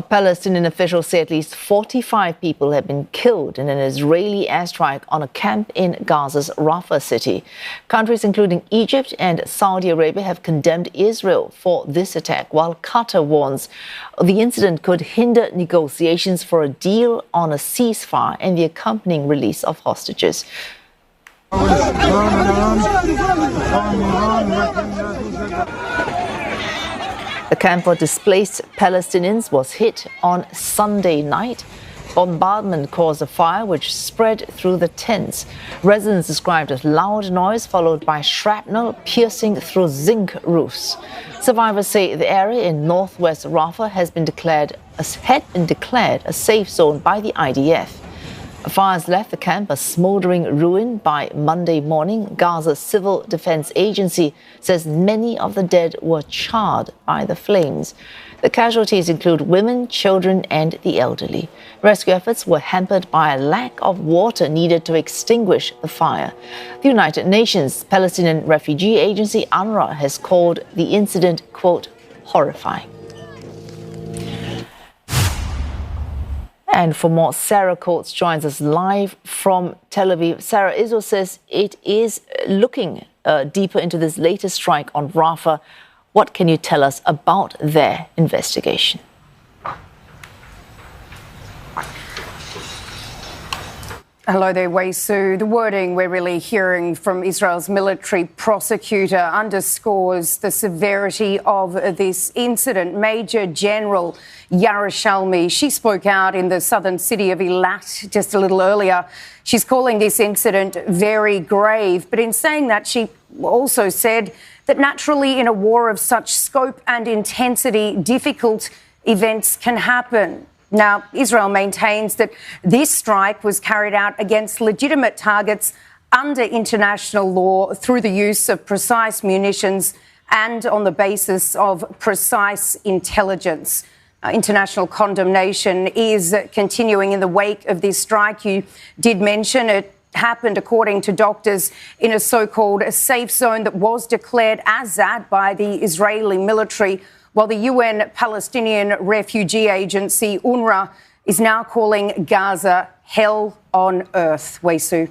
Palestinian officials say at least 45 people have been killed in an Israeli airstrike on a camp in Gaza's Rafah city. Countries including Egypt and Saudi Arabia have condemned Israel for this attack, while Qatar warns the incident could hinder negotiations for a deal on a ceasefire and the accompanying release of hostages. The camp for displaced Palestinians was hit on Sunday night. Bombardment caused a fire which spread through the tents. Residents described as loud noise followed by shrapnel piercing through zinc roofs. Survivors say the area in northwest Rafah had been declared a safe zone by the IDF. Fires left the camp a smoldering ruin by Monday morning. Gaza's Civil Defense Agency says many of the dead were charred by the flames. The casualties include women, children, and the elderly. Rescue efforts were hampered by a lack of water needed to extinguish the fire. The United Nations Palestinian Refugee Agency, UNRWA, has called the incident, quote, horrifying. And for more, Sarah Coates joins us live from Tel Aviv. Sarah, Israel says it is looking deeper into this latest strike on Rafah. What can you tell us about their investigation? Hello there, Wei Su. The wording we're really hearing from Israel's military prosecutor underscores the severity of this incident. Major General Yerushalmi, she spoke out in the southern city of Eilat just a little earlier. She's calling this incident very grave, but in saying that, she also said that naturally in a war of such scope and intensity, difficult events can happen. Now, Israel maintains that this strike was carried out against legitimate targets under international law through the use of precise munitions and on the basis of precise intelligence. International condemnation is continuing in the wake of this strike. You did mention it happened, according to doctors, in a so-called safe zone that was declared as that by the Israeli military, while the UN Palestinian Refugee Agency, UNRWA, is now calling Gaza hell on earth. Wei Su.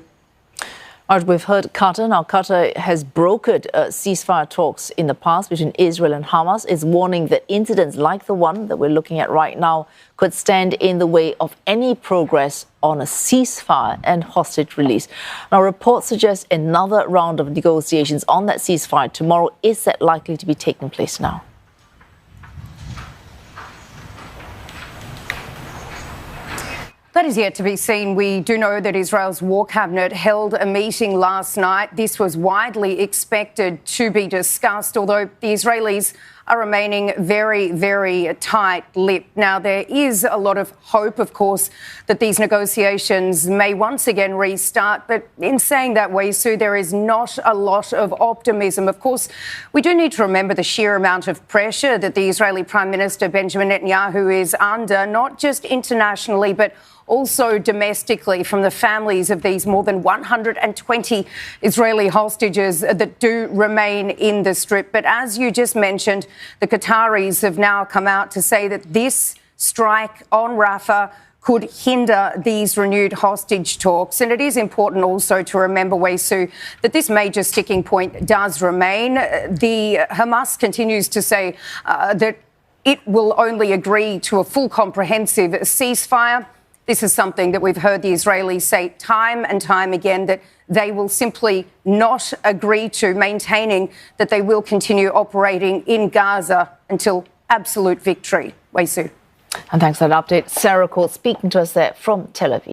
All right, we've heard Qatar. Now, Qatar has brokered ceasefire talks in the past between Israel and Hamas. It's warning that incidents like the one that we're looking at right now could stand in the way of any progress on a ceasefire and hostage release. Now, reports suggest another round of negotiations on that ceasefire tomorrow. Is that likely to be taking place now? That is yet to be seen. We do know that Israel's war cabinet held a meeting last night. This was widely expected to be discussed, although the Israelis are remaining very, very tight-lipped. Now, there is a lot of hope, of course, that these negotiations may once again restart. But in saying that, Wei Su, there is not a lot of optimism. Of course, we do need to remember the sheer amount of pressure that the Israeli Prime Minister Benjamin Netanyahu is under, not just internationally, but also domestically, from the families of these more than 120 Israeli hostages that do remain in the Strip. But as you just mentioned, the Qataris have now come out to say that this strike on Rafah could hinder these renewed hostage talks. And it is important also to remember, Wei Su, that this major sticking point does remain. The Hamas continues to say that it will only agree to a full comprehensive ceasefire. This is something that we've heard the Israelis say time and time again, that they will simply not agree to, maintaining that they will continue operating in Gaza until absolute victory. Wei Su. And thanks for that update. Sarah Coates speaking to us there from Tel Aviv.